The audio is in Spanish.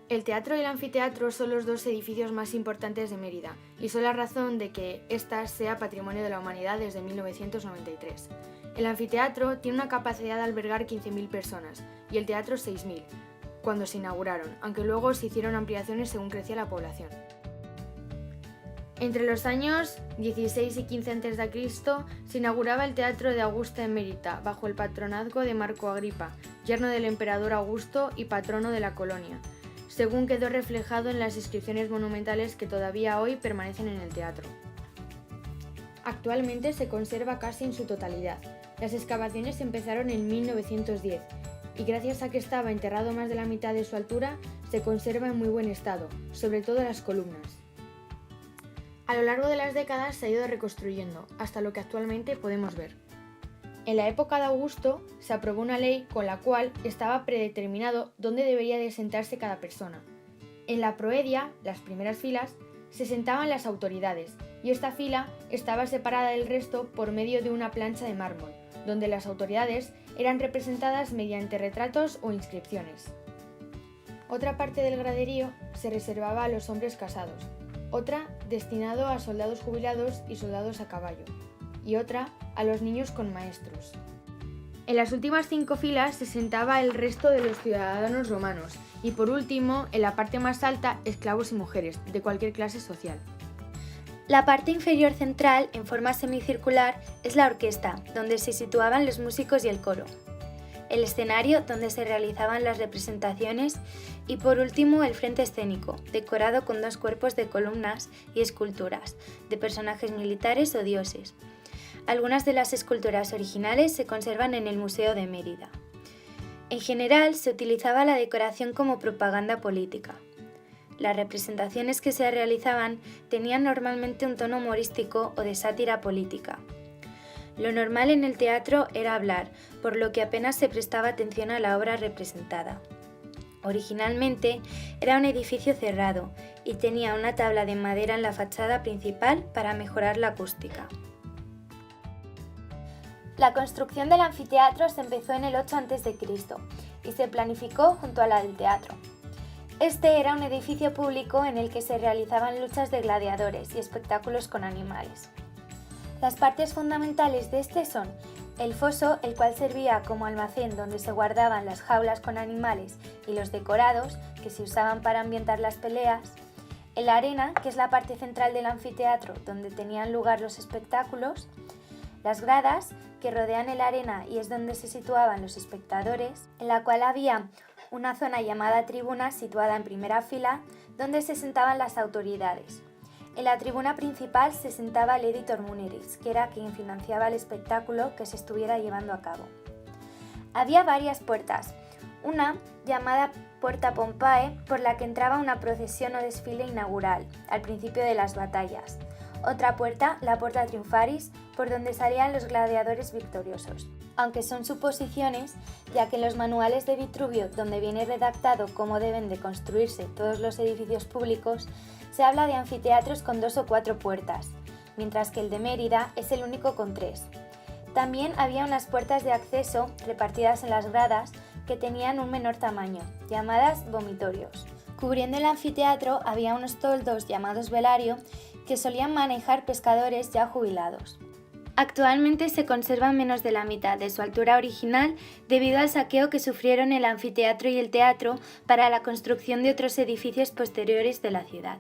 El teatro y el anfiteatro son los dos edificios más importantes de Mérida y son la razón de que ésta sea Patrimonio de la Humanidad desde 1993. El anfiteatro tiene una capacidad de albergar 15.000 personas y el teatro 6.000, cuando se inauguraron, aunque luego se hicieron ampliaciones según crecía la población. Entre los años 16 y 15 a.C. se inauguraba el Teatro de Augusta en Mérida, bajo el patronazgo de Marco Agripa, yerno del emperador Augusto y patrono de la colonia, según quedó reflejado en las inscripciones monumentales que todavía hoy permanecen en el teatro. Actualmente se conserva casi en su totalidad. Las excavaciones empezaron en 1910 y gracias a que estaba enterrado más de la mitad de su altura, se conserva en muy buen estado, sobre todo las columnas. A lo largo de las décadas se ha ido reconstruyendo, hasta lo que actualmente podemos ver. En la época de Augusto se aprobó una ley con la cual estaba predeterminado dónde debería de sentarse cada persona. En la proedia, las primeras filas, se sentaban las autoridades y esta fila estaba separada del resto por medio de una plancha de mármol, donde las autoridades eran representadas mediante retratos o inscripciones. Otra parte del graderío se reservaba a los hombres casados, otra destinado a soldados jubilados y soldados a caballo, y otra a los niños con maestros. En las últimas 5 filas se sentaba el resto de los ciudadanos romanos y por último, en la parte más alta, esclavos y mujeres de cualquier clase social. La parte inferior central, en forma semicircular, es la orquesta, donde se situaban los músicos y el coro. El escenario, donde se realizaban las representaciones, y por último el frente escénico, decorado con 2 cuerpos de columnas y esculturas, de personajes militares o dioses. Algunas de las esculturas originales se conservan en el Museo de Mérida. En general, se utilizaba la decoración como propaganda política. Las representaciones que se realizaban tenían normalmente un tono humorístico o de sátira política. Lo normal en el teatro era hablar, por lo que apenas se prestaba atención a la obra representada. Originalmente era un edificio cerrado y tenía una tabla de madera en la fachada principal para mejorar la acústica. La construcción del anfiteatro se empezó en el 8 a.C. y se planificó junto a la del teatro. Este era un edificio público en el que se realizaban luchas de gladiadores y espectáculos con animales. Las partes fundamentales de este son el foso, el cual servía como almacén donde se guardaban las jaulas con animales y los decorados, que se usaban para ambientar las peleas, el arena, que es la parte central del anfiteatro donde tenían lugar los espectáculos, las gradas, que rodean el arena y es donde se situaban los espectadores, en la cual había una zona llamada tribuna situada en primera fila, donde se sentaban las autoridades. En la tribuna principal se sentaba el editor Muneris, que era quien financiaba el espectáculo que se estuviera llevando a cabo. Había varias puertas, una llamada Puerta Pompae, por la que entraba una procesión o desfile inaugural, al principio de las batallas. Otra puerta, la Porta Triunfaris, por donde salían los gladiadores victoriosos. Aunque son suposiciones, ya que en los manuales de Vitruvio, donde viene redactado cómo deben de construirse todos los edificios públicos, se habla de anfiteatros con 2 o 4 puertas, mientras que el de Mérida es el único con 3. También había unas puertas de acceso repartidas en las gradas que tenían un menor tamaño, llamadas vomitorios. Cubriendo el anfiteatro había unos toldos llamados velario que solían manejar pescadores ya jubilados. Actualmente se conserva menos de la mitad de su altura original debido al saqueo que sufrieron el anfiteatro y el teatro para la construcción de otros edificios posteriores de la ciudad.